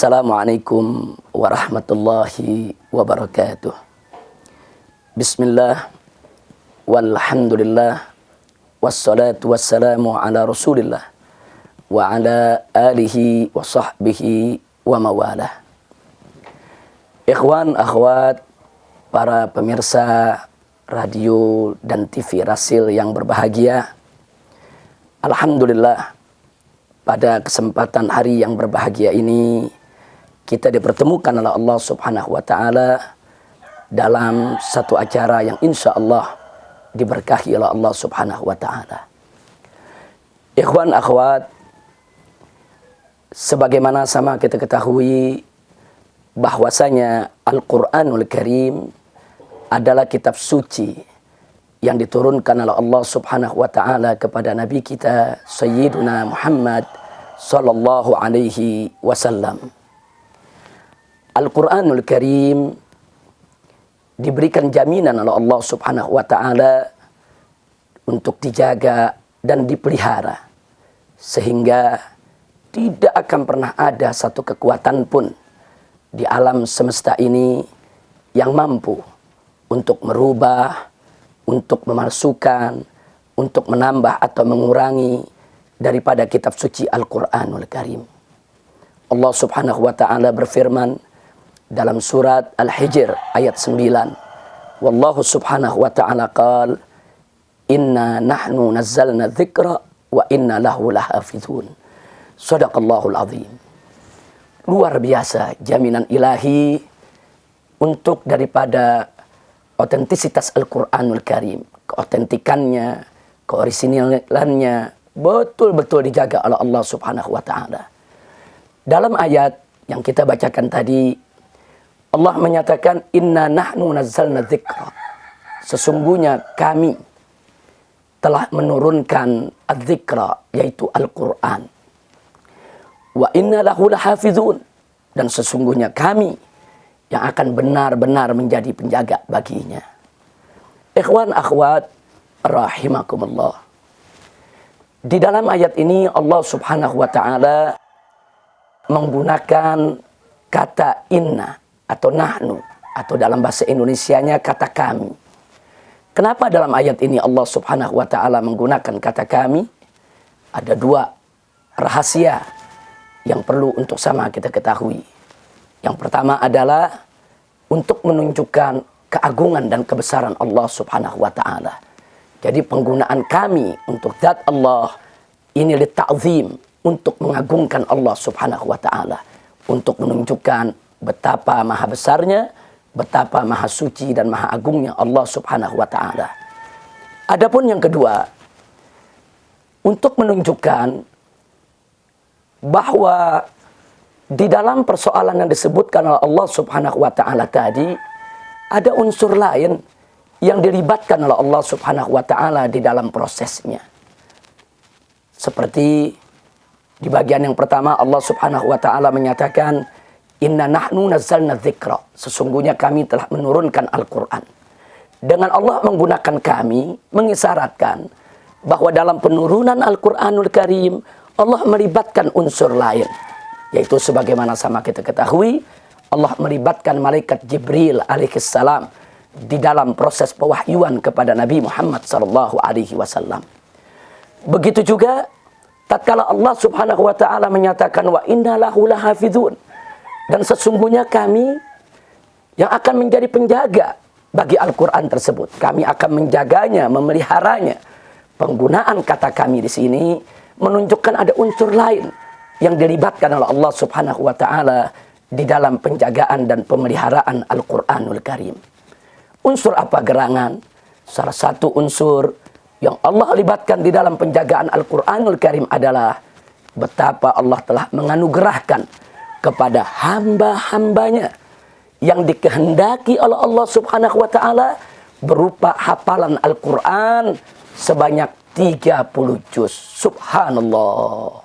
Assalamualaikum warahmatullahi wabarakatuh. Bismillah, walhamdulillah, wassalatu wassalamu ala rasulillah, wa ala alihi wa sahbihi wa mawalah. Ikhwan, akhwat, para pemirsa radio dan TV Rasil yang berbahagia, alhamdulillah, pada kesempatan hari yang berbahagia ini kita dipertemukan oleh Allah Subhanahu wa taala dalam satu acara yang insya Allah diberkahi oleh Allah Subhanahu wa taala. Ikhwan, akhwat, sebagaimana sama kita ketahui bahwasanya Al-Qur'anul Karim adalah kitab suci yang diturunkan oleh Allah Subhanahu wa taala kepada nabi kita Sayyiduna Muhammad sallallahu alaihi wasallam. Al-Qur'anul Karim diberikan jaminan oleh Allah Subhanahu wa taala untuk dijaga dan dipelihara sehingga tidak akan pernah ada satu kekuatan pun di alam semesta ini yang mampu untuk merubah, untuk memalsukan, untuk menambah atau mengurangi daripada kitab suci Al-Qur'anul Karim. Allah Subhanahu wa taala berfirman dalam surat Al-Hijr ayat 9. Wallahu Subhanahu wa taala qala inna nahnu nazzalna dzikra wa inna lahu lahafizun. Shadaqallahul azim. Luar biasa jaminan ilahi untuk daripada otentisitas Al-Qur'anul Karim, keotentikannya, keorisinalannya betul-betul dijaga oleh Allah Subhanahu wa taala. Dalam ayat yang kita bacakan tadi, Allah menyatakan inna nahnu nazzalna dzikra. Sesungguhnya kami telah menurunkan adzikra, yaitu Al-Qur'an. Wa inna lahu lahafizun, dan sesungguhnya kami yang akan benar-benar menjadi penjaga baginya. Ikhwan, akhwat, rahimakumullah. Di dalam ayat ini Allah Subhanahu wa taala menggunakan kata inna atau nahnu, atau dalam bahasa Indonesianya kata kami. Kenapa dalam ayat ini Allah Subhanahu wa taala menggunakan kata kami? Ada dua rahasia yang perlu untuk sama kita ketahui. Yang pertama adalah untuk menunjukkan keagungan dan kebesaran Allah Subhanahu wa taala. Jadi penggunaan kami untuk zat Allah ini litta'zim, untuk mengagungkan Allah Subhanahu wa taala, untuk menunjukkan betapa maha besarnya, betapa maha suci dan maha agungnya Allah Subhanahu wa taala. Adapun yang kedua, untuk menunjukkan bahwa di dalam persoalan yang disebutkan oleh Allah Subhanahu wa taala tadi, ada unsur lain yang dilibatkan oleh Allah Subhanahu wa taala di dalam prosesnya. Seperti di bagian yang pertama Allah Subhanahu wa taala menyatakan inna nahnu nazzalna dzikra. Sesungguhnya kami telah menurunkan Al-Qur'an. Dengan Allah menggunakan kami mengisyaratkan bahwa dalam penurunan Al-Qur'anul Karim Allah melibatkan unsur lain, yaitu sebagaimana sama kita ketahui, Allah melibatkan malaikat Jibril alaihissalam di dalam proses pewahyuan kepada Nabi Muhammad sallallahu alaihi wasallam. Begitu juga tatkala Allah Subhanahu wa taala menyatakan wa inna lahu lahafizun, dan sesungguhnya kami yang akan menjadi penjaga bagi Al-Qur'an tersebut. Kami akan menjaganya, memeliharanya. Penggunaan kata kami di sini menunjukkan ada unsur lain yang dilibatkan oleh Allah Subhanahu wa taala di dalam penjagaan dan pemeliharaan Al-Qur'anul Karim. Unsur apa gerangan? Salah satu unsur yang Allah libatkan di dalam penjagaan Al-Qur'anul Karim adalah betapa Allah telah menganugerahkan kepada hamba-hambanya yang dikehendaki oleh Allah Subhanahu wa taala berupa hafalan Al-Qur'an sebanyak 30 juz. Subhanallah.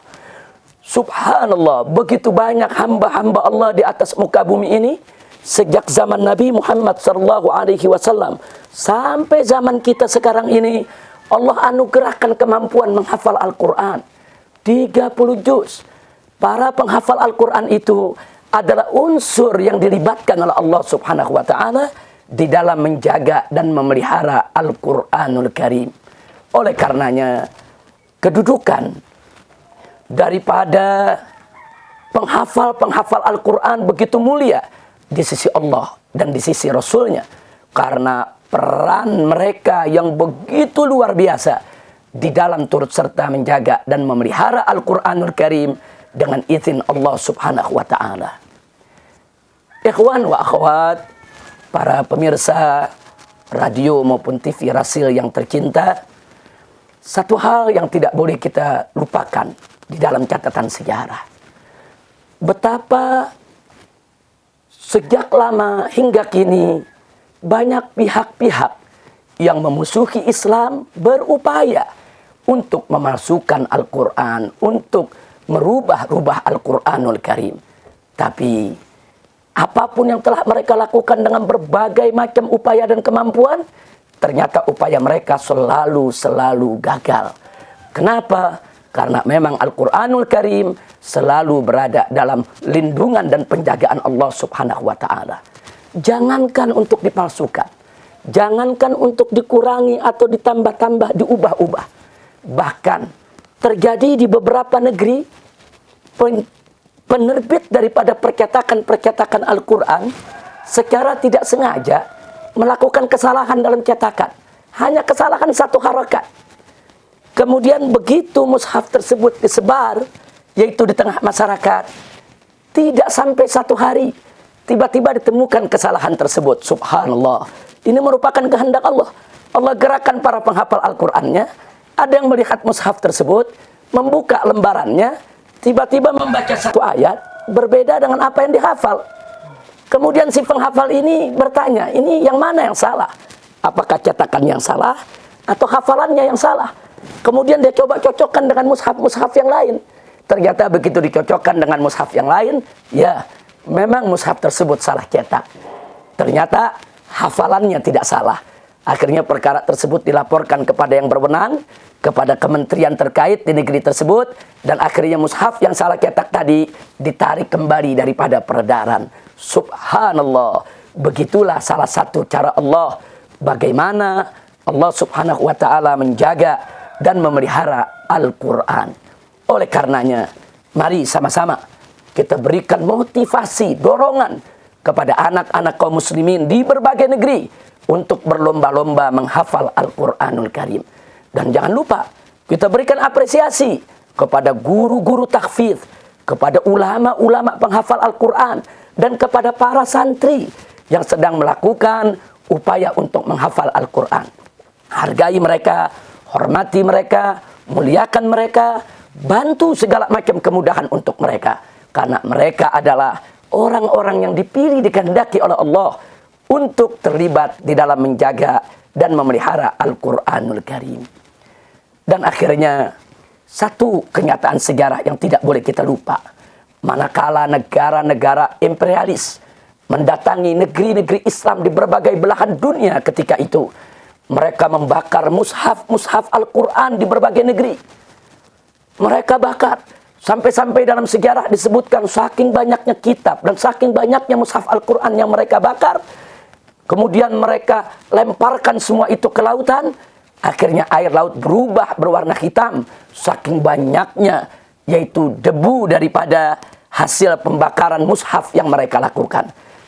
Subhanallah, begitu banyak hamba-hamba Allah di atas muka bumi ini sejak zaman Nabi Muhammad sallallahu alaihi wasallam sampai zaman kita sekarang ini. Allah anugerahkan kemampuan menghafal Al-Quran 30 juz. Para penghafal Al-Quran itu adalah unsur yang dilibatkan oleh Allah Subhanahu wa taala di dalam menjaga dan memelihara Al-Qur'anul Karim. Oleh karenanya, kedudukan daripada penghafal Al-Quran begitu mulia di sisi Allah dan di sisi Rasulnya, karena peran mereka yang begitu luar biasa di dalam turut serta menjaga dan memelihara Al-Quranul Karim dengan izin Allah Subhanahu wa ta'ala. Ikhwan wa akhwat, para pemirsa radio maupun TV Rasil yang tercinta, satu hal yang tidak boleh kita lupakan di dalam catatan sejarah, betapa sejak lama hingga kini banyak pihak-pihak yang memusuhi Islam berupaya untuk memasukkan Al-Quran, untuk merubah-rubah Al-Quranul Karim. Tapi apapun yang telah mereka lakukan dengan berbagai macam upaya dan kemampuan, ternyata upaya mereka selalu gagal. Kenapa? Karena memang Al-Quranul Karim selalu berada dalam lindungan dan penjagaan Allah Subhanahu wa ta'ala. Jangankan untuk dipalsukan, jangankan untuk dikurangi atau ditambah-tambah, diubah-ubah. Bahkan terjadi di beberapa negeri penerbit daripada percetakan Al-Quran secara tidak sengaja melakukan kesalahan dalam cetakan. Hanya kesalahan satu harakat. Kemudian begitu mushaf tersebut disebar, yaitu di tengah masyarakat, tidak sampai satu hari, tiba-tiba ditemukan kesalahan tersebut. Subhanallah. Ini merupakan kehendak Allah. Allah gerakan para penghafal Al-Qurannya. Ada yang melihat mushaf tersebut, membuka lembarannya, tiba-tiba membaca satu ayat, berbeda dengan apa yang dihafal. Kemudian si penghafal ini bertanya, ini yang mana yang salah? Apakah cetakan yang salah atau hafalannya yang salah? Kemudian dia coba cocokkan dengan mushaf-mushaf yang lain. Ternyata begitu dicocokkan dengan mushaf yang lain, ya memang mushaf tersebut salah cetak. Ternyata hafalannya tidak salah. Akhirnya perkara tersebut dilaporkan kepada yang berwenang, kepada kementerian terkait di negeri tersebut, dan akhirnya mushaf yang salah cetak tadi ditarik kembali daripada peredaran. Subhanallah. Begitulah salah satu cara Allah bagaimana Allah Subhanahu wa ta'ala menjaga dan memelihara Al-Quran. Oleh karenanya, mari sama-sama kita berikan motivasi, dorongan kepada anak-anak kaum muslimin di berbagai negeri untuk berlomba-lomba menghafal Al-Quranul Karim. Dan jangan lupa kita berikan apresiasi kepada guru-guru tahfidz, kepada ulama-ulama penghafal Al-Quran, dan kepada para santri yang sedang melakukan upaya untuk menghafal Al-Quran. Hargai mereka, hormati mereka, muliakan mereka, bantu segala macam kemudahan untuk mereka. Karena mereka adalah orang-orang yang dipilih, dikehendaki oleh Allah untuk terlibat di dalam menjaga dan memelihara Al-Quranul Karim. Dan akhirnya, satu kenyataan sejarah yang tidak boleh kita lupa. Manakala negara-negara imperialis mendatangi negeri-negeri Islam di berbagai belahan dunia ketika itu, mereka membakar mushaf-mushaf Al-Quran di berbagai negeri. Mereka bakar. Sampai-sampai dalam sejarah disebutkan saking banyaknya kitab dan saking banyaknya mushaf Al-Quran yang mereka bakar, kemudian mereka lemparkan semua itu ke lautan. Akhirnya air laut berubah berwarna hitam. Saking banyaknya, yaitu debu daripada hasil pembakaran mushaf yang mereka lakukan.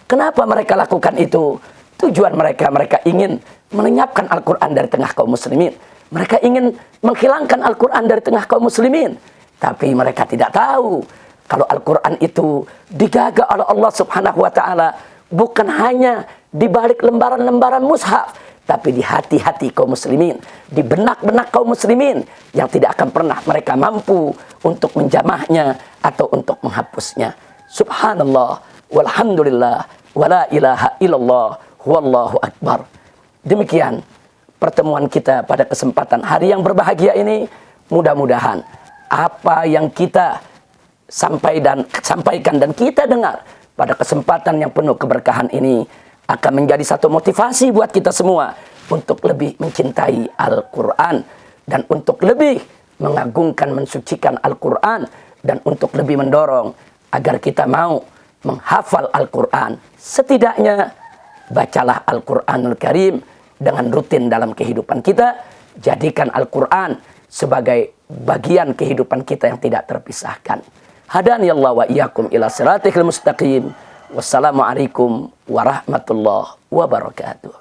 Kenapa mereka lakukan itu? Tujuan mereka ingin melenyapkan Al-Quran dari tengah kaum muslimin. Mereka ingin menghilangkan Al-Quran dari tengah kaum muslimin. Tapi mereka tidak tahu kalau Al-Quran itu dijaga oleh Allah Subhanahu wa ta'ala bukan hanya di balik lembaran-lembaran mushaf, tapi di hati-hati kaum muslimin, di benak-benak kaum muslimin yang tidak akan pernah mereka mampu untuk menjamahnya atau untuk menghapusnya. Subhanallah, walhamdulillah, wala ilaha illallah, wallahu akbar. Demikian pertemuan kita pada kesempatan hari yang berbahagia ini. Mudah-mudahan apa yang kita sampaikan dan kita dengar pada kesempatan yang penuh keberkahan ini akan menjadi satu motivasi buat kita semua untuk lebih mencintai Al-Quran dan untuk lebih mengagungkan, mensucikan Al-Quran, dan untuk lebih mendorong agar kita mau menghafal Al-Quran. Setidaknya bacalah Al-Quranul Karim dengan rutin dalam kehidupan kita. Jadikan Al-Quran sebagai bagian kehidupan kita yang tidak terpisahkan. Hadaniyallahu wa iyyakum ila siratikal mustaqim. Wassalamualaikum warahmatullahi wabarakatuh.